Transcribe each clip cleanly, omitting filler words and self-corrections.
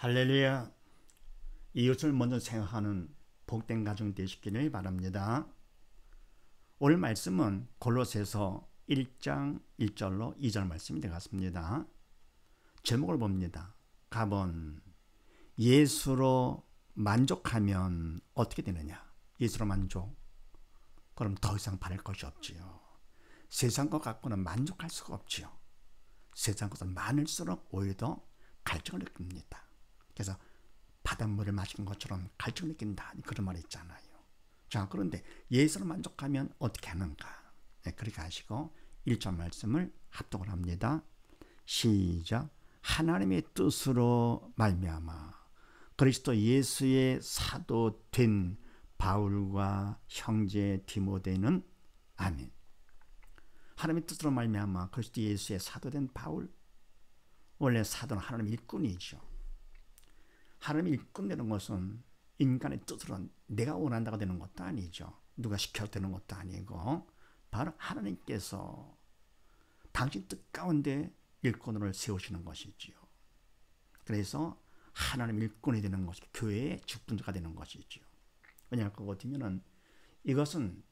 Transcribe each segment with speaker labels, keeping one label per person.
Speaker 1: 할렐루야. 이웃을 먼저 생각하는 복된 가정 되시기를 바랍니다. 오늘 말씀은 골로새서 1장 1절로 2절 말씀이 되겠습니다. 제목을 봅니다. 갑은 예수로 만족하면 어떻게 되느냐? 예수로 만족. 그럼 더 이상 바랄 것이 없지요. 세상 것 갖고는 만족할 수가 없지요. 세상 것은 많을수록 오히려 더 갈증을 느낍니다. 그래서 바닷물을 마시는 것처럼 갈증을 느낀다, 그런 말이 있잖아요. 자, 그런데 예수로 만족하면 어떻게 하는가? 네, 그렇게 하시고 1절 말씀을 합독을 합니다. 시작. 하나님의 뜻으로 말미암아 그리스도 예수의 사도 된 바울과 형제 디모데는 아멘. 하나님의 뜻으로 말미암아 그리스도 예수의 사도 된 바울. 원래 사도는 하나님의 일꾼이죠. 하나님의 일꾼 되는 것은 인간의 뜻으로 내가 원한다가 되는 것도 아니죠. 누가 시켜도 되는 것도 아니고 바로 하나님께서 당신 뜻 가운데 일꾼을 세우시는 것이지요. 그래서 하나님 일꾼이 되는 것이 교회의 직분자가 되는 것이지요. 왜냐하면 그거 같으면은 이것은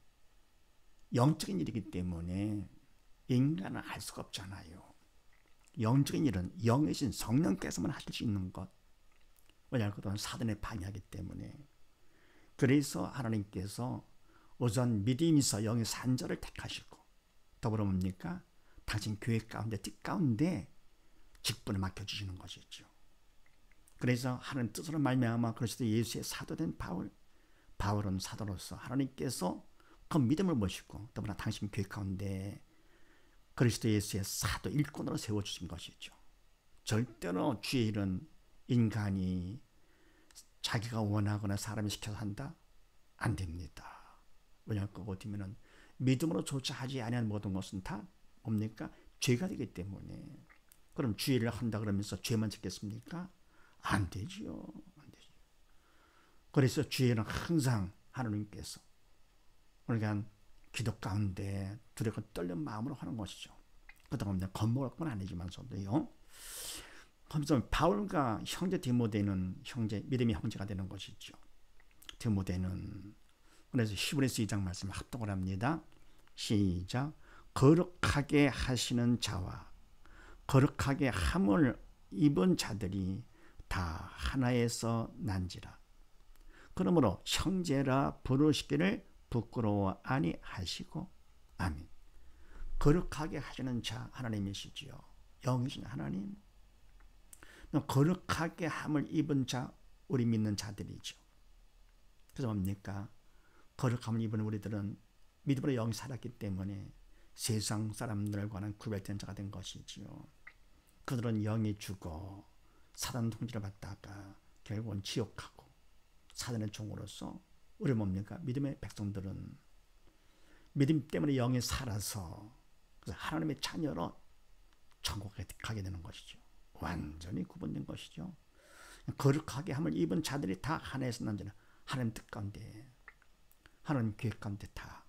Speaker 1: 영적인 일이기 때문에 인간은 할 수가 없잖아요. 영적인 일은 영이신 성령께서만 하실 수 있는 것. 왜냐하면 그것은 사단의 방해하기 때문에. 그래서 하나님께서 우선 믿음이 있어 영의 산자를 택하시고 더불어 뭡니까? 당신 교회 가운데 뜻 가운데 직분을 맡겨주시는 것이죠. 그래서 하나님 뜻으로 말미암아 그리스도 예수의 사도된 바울은 사도로서 하나님께서 그 믿음을 모시고 더불어 당신 교회 가운데 그리스도 예수의 사도 일꾼으로 세워주신 것이죠. 절대로 주의 일은 인간이 자기가 원하거나 사람이 시켜서 한다? 안 됩니다. 왜냐하면 그거 같으면 믿음으로 조차하지 아니한 모든 것은 다 뭡니까? 죄가 되기 때문에. 그럼 주의 일을 한다 그러면서 죄만 짓겠습니까? 안 되지요. 안 되죠. 그래서 주의 일은 항상 하나님께서 그러니까 기도 가운데 두렵고 떨린 마음으로 하는 것이죠. 그동안 겁먹을 건 아니지만서도요. 그래서 바울과 형제 디모데는 믿음의 형제가 되는 것이죠. 디모데는 그래서 히브리서 2장 말씀을 합독을 합니다. 시작. 거룩하게 하시는 자와 거룩하게 함을 입은 자들이 다 하나에서 난지라. 그러므로 형제라 부르시기를 부끄러워 아니하시고 아멘. 거룩하게 하시는 자 하나님이시지요. 영이신 하나님. 거룩하게 함을 입은 자 우리 믿는 자들이죠. 그래서 뭡니까? 거룩함을 입은 우리들은 믿음으로 영이 살았기 때문에 세상 사람들과는 구별된 자가 된 것이지요. 그들은 영이 죽어 사단 통치를 받다가 결국은 지옥하고 사단의 종으로서 우리 뭡니까? 믿음의 백성들은 믿음 때문에 영이 살아서 그래서 하나님의 자녀로 천국에 가게 되는 것이죠. 완전히 구분된 것이죠. 거룩하게 함을 입은 자들이 다 하나에서 난지라. 하나님 뜻 가운데 하나님 계획 가운데 다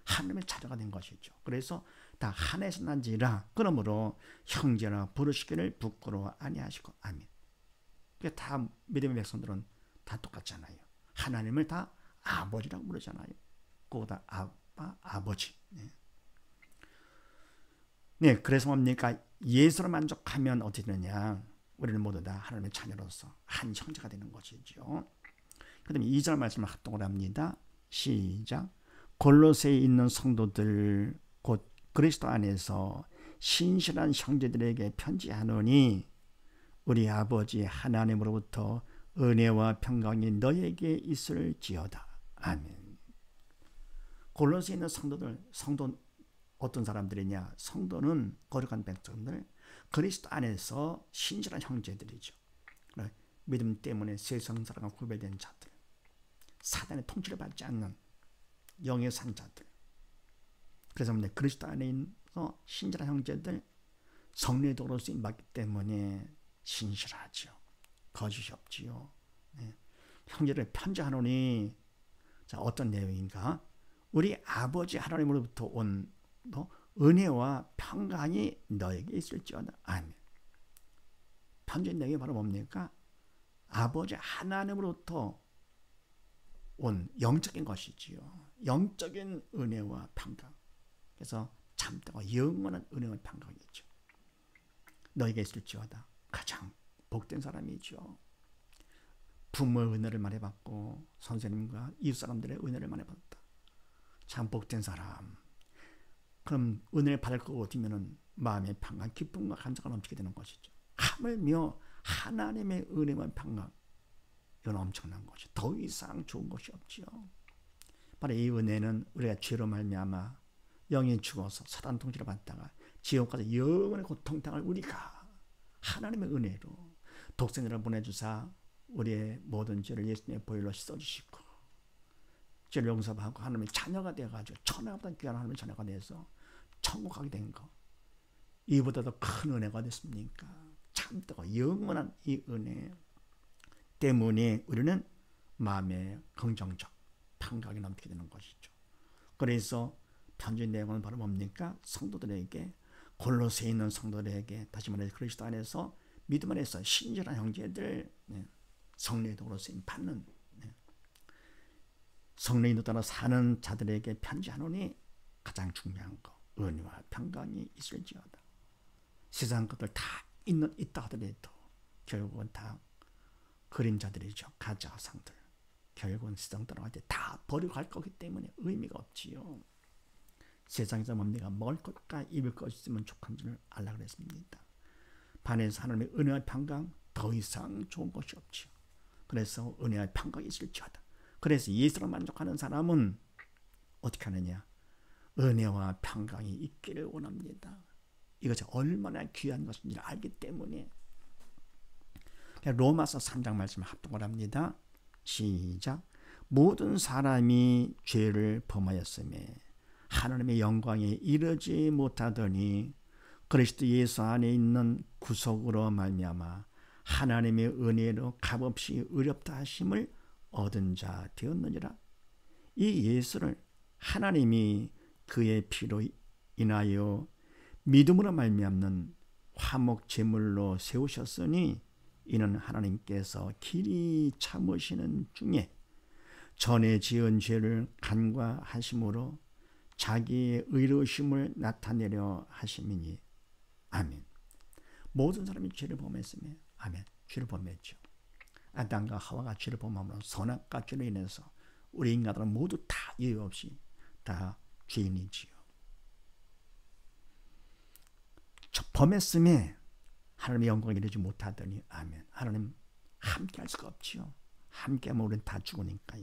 Speaker 1: 하나님의 자녀가 된 것이죠. 그래서 다 하나에서 난지라. 그러므로 형제라 부르시기를 부끄러워 아니하시고 아멘. 다 믿음의 백성들은 다 똑같잖아요. 하나님을 다 아버지라고 부르잖아요. 그거다 아빠 아버지. 네, 그래서 뭡니까? 예수로 만족하면 어떻게 되느냐? 우리는 모두 다 하나님의 자녀로서 한 형제가 되는 것이죠. 그 다음에 2절 말씀을 합독을 합니다. 시작. 골로새에 있는 성도들 곧 그리스도 안에서 신실한 형제들에게 편지하노니 우리 아버지 하나님으로부터 은혜와 평강이 너에게 있을지어다. 아멘. 골로새에 있는 성도 어떤 사람들이냐? 성도는 거룩한 백성들, 그리스도 안에서 신실한 형제들이죠. 믿음 때문에 세상 사람과 구별된 자들, 사단의 통치를 받지 않는 영의 산 자들. 그래서 그리스도 안에서 신실한 형제들, 성령의 도로 쓰임 받기 때문에 신실하죠. 거짓이 없지요. 형제를 편지하노니 자, 어떤 내용인가? 우리 아버지 하나님으로부터 온 은혜와 평강이 너에게 있을지어다. 아멘. 편지 내용이 바로 뭡니까? 아버지 하나님으로부터 온 영적인 것이지요. 영적인 은혜와 평강. 그래서 참되고 영원한 은혜와 평강이죠. 너에게 있을지어다. 가장 복된 사람이죠. 부모의 은혜를 많이 받고 선생님과 이웃 사람들의 은혜를 많이 받았다. 참 복된 사람. 그럼 은혜를 받을 것 같으면 마음의 평강, 기쁨과 감사가 넘치게 되는 것이죠. 하물며 하나님의 은혜와 평강, 이건 엄청난 것이 더 이상 좋은 것이 없지요. 바로 이 은혜는 우리가 죄로 말미암아 영이 죽어서 사단 통치를 받다가 지옥 가서 영원의 고통 당할 우리가 하나님의 은혜로 독생자를 보내주사 우리의 모든 죄를 예수님의 보혈로 씻어주시고 죄를 용서하고 하나님의 자녀가 되어가지고 천하보다 귀한 하나님의 자녀가 돼서 천국 가게 된 거, 이보다 더 큰 은혜가 됐습니까? 참되고 영원한 이 은혜 때문에 우리는 마음의 긍정적 평강이 넘치게 되는 것이죠. 그래서 편지 내용은 바로 뭡니까? 성도들에게, 골로새에 있는 성도들에게, 다시 말해서 그리스도 안에서 믿음 안에서 신실한 형제들, 성령의 도로 쓰임 받는 성령의 따라 사는 자들에게 편지하노니 가장 중요한 거, 은혜와 평강이 있을지어다. 세상 것들 다 있다 하더라도 결국은 다 그림자들이죠. 가짜 상들. 결국은 세상 따라갈 때 다 버리고 갈 거기 때문에 의미가 없지요. 세상에서 뭡니까? 먹을 것과 입을 것 있으면 족한 줄 알라 그랬습니다. 반에서 하나님의 은혜와 평강, 더 이상 좋은 것이 없지요. 그래서 은혜와 평강이 있을지어다. 그래서 예수로 만족하는 사람은 어떻게 하느냐? 은혜와 평강이 있기를 원합니다. 이것이 얼마나 귀한 것인지를 알기 때문에. 로마서 3장 말씀을 합독을 합니다. 시작. 모든 사람이 죄를 범하였음에 하나님의 영광에 이르지 못하더니 그리스도 예수 안에 있는 구속으로 말미암아 하나님의 은혜로 값없이 의롭다 하심을 얻은 자 되었느니라. 이 예수를 하나님이 그의 피로 인하여 믿음으로 말미암는 화목 제물로 세우셨으니 이는 하나님께서 길이 참으시는 중에 전에 지은 죄를 간과하심으로 자기의 의로우심을 나타내려 하심이니. 아멘. 모든 사람이 죄를 범했으며, 아멘, 죄를 범했죠. 아담과 하와가 죄를 범함으로 선악과 죄로 인해서 우리 인간들은 모두 다 예외 없이 다 죄인이지요. 범했음에 하나님의 영광에 이르지 못하더니, 아멘. 하나님 함께 할 수가 없지요. 함께하면 우리는 다 죽으니까요.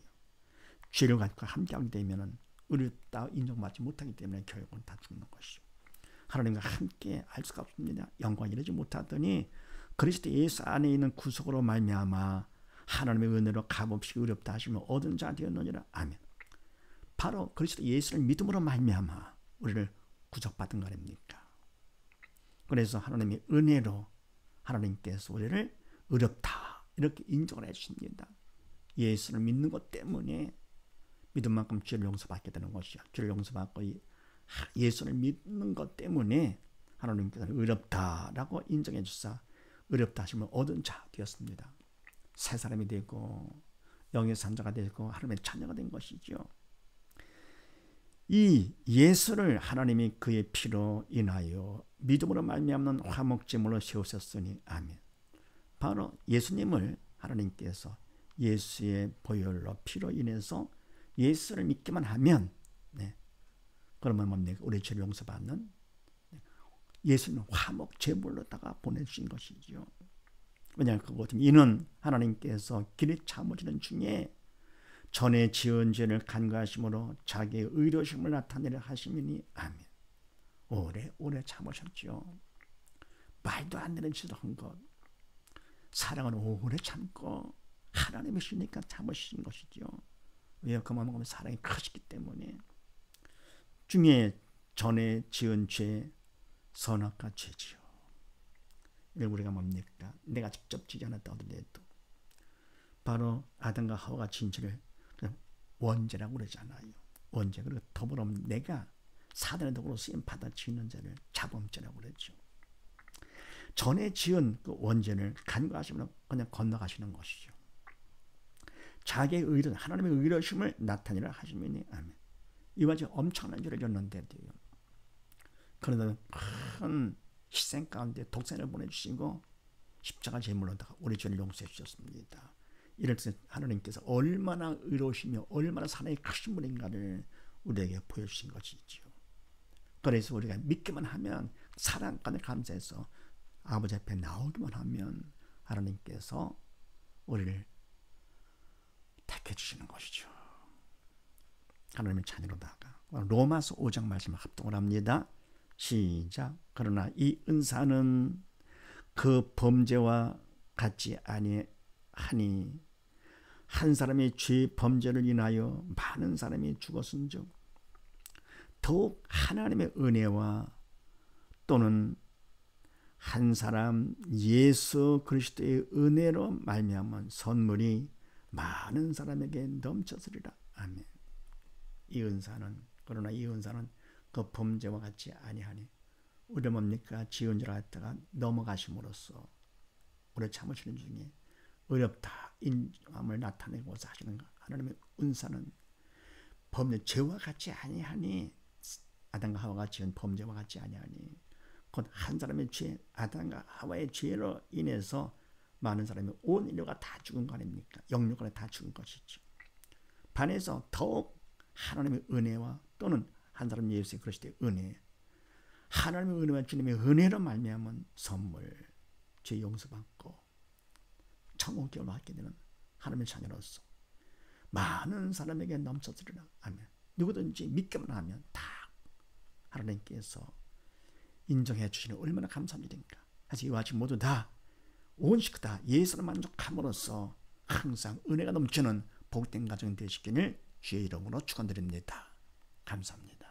Speaker 1: 죄를 가지고 함께하게 되면 의롭다 인정받지 못하기 때문에 결국은 다 죽는 것이죠. 하나님과 함께 할 수가 없습니다. 영광에 이르지 못하더니 그리스도 예수 안에 있는 구속으로 말미암아 하나님의 은혜로 값없이 의롭다 하시면 얻은 자 되었느니라. 아멘. 바로 그리스도 예수를 믿음으로 말미암아 우리를 구속받은 거 아닙니까? 그래서 하나님의 은혜로 하나님께서 우리를 의롭다 이렇게 인정을 해주십니다. 예수를 믿는 것 때문에 믿은 만큼 죄를 용서받게 되는 것이죠. 죄를 용서받고 예수를 믿는 것 때문에 하나님께서 의롭다라고 인정해 주사 의롭다 하시면 얻은 자 되었습니다. 새 사람이 되고 영의 산자가 되고 하나님의 자녀가 된 것이죠. 이 예수를 하나님이 그의 피로 인하여 믿음으로 말미암는 화목제물로 세우셨으니. 아멘. 바로 예수님을 하나님께서 예수의 보혈로 피로 인해서 예수를 믿기만 하면, 그러면 뭡니까? 우리 죄를 용서받는 예수님 화목제물로다가 보내주신 것이죠. 왜냐하면 그것은 이는 하나님께서 길이 참으시는 중에 전에 지은 죄를 간과하심으로 자기의 의로우심을 나타내려 하심이니. 아멘. 오래 참으셨죠. 말도 안 되는 짓을 한 것. 사랑은 오래 참고 하나님이시니까 참으신 것이죠. 왜? 그만큼 사랑이 크시기 때문에. 중에 전에 지은 죄, 선악과 죄지요. 우리가 뭡니까? 내가 직접 지지 않았다 하더라도 바로 아담과 하와가 지은 죄를 원죄라고 그러잖아요. 원죄. 그리고 더불어 내가 사단의 도구로 쓰임 받아 지는 죄를 자범죄라고 그러죠. 전에 지은 그 원죄를 간과하시면 그냥 건너가시는 것이죠. 자기의 의로 하나님의 의로심을 나타내라 하시면 아멘. 이와 같이 엄청난 죄를 졌는데도요. 그러나 큰 희생 가운데 독생을 보내주시고 십자가 제물로다가 우리 죄를 용서해 주셨습니다. 이럴 때 하나님께서 얼마나 의로우시며 얼마나 사랑이 크신 분인가를 우리에게 보여주신 것이죠. 그래서 우리가 믿기만 하면 사랑까지 감사해서 아버지 앞에 나오기만 하면 하나님께서 우리를 택해 주시는 것이죠. 하나님의 자녀로다가 로마서 5장 말씀을 합동을 합니다. 시작. 그러나 이 은사는 그 범죄와 같지 아니하니 한 사람의 죄 범죄를 인하여 많은 사람이 죽었은즉 더욱 하나님의 은혜와 또는 한 사람 예수 그리스도의 은혜로 말미암은 선물이 많은 사람에게 넘쳤으리라. 아멘. 이 은사는 그러나 이 은사는 그 범죄와 같지 아니하니 우리 뭡니까? 지은 줄 알았다가 넘어가심으로써 우리 참으시는 중에 어렵다 인정함을 나타내고자 하시는 하나님의 은사는 범죄 죄와 같지 아니하니 아담과 하와가 지은 범죄와 같지 아니하니 곧 한 사람의 죄 아담과 하와의 죄로 인해서 많은 사람이 온 인류가 다 죽은 거 아닙니까? 영육간에 다 죽은 것이죠. 반해서 더욱 하나님의 은혜와 또는 한 사람 예수 그리스도의 은혜 하나님의 은혜와 주님의 은혜로 말미암은 선물 죄 용서받고 천국을 받게 되는 하나님의 자녀로서 많은 사람에게 넘쳐지리라. 아멘. 누구든지 믿기만 하면 다 하나님께서 인정해 주시는 얼마나 감사한 일인가. 사실 이와 같이 모두 다 온 식구 다 예수를 만족함으로써 항상 은혜가 넘치는 복된 가정 되시기를 주의 이름으로 축원드립니다. 감사합니다.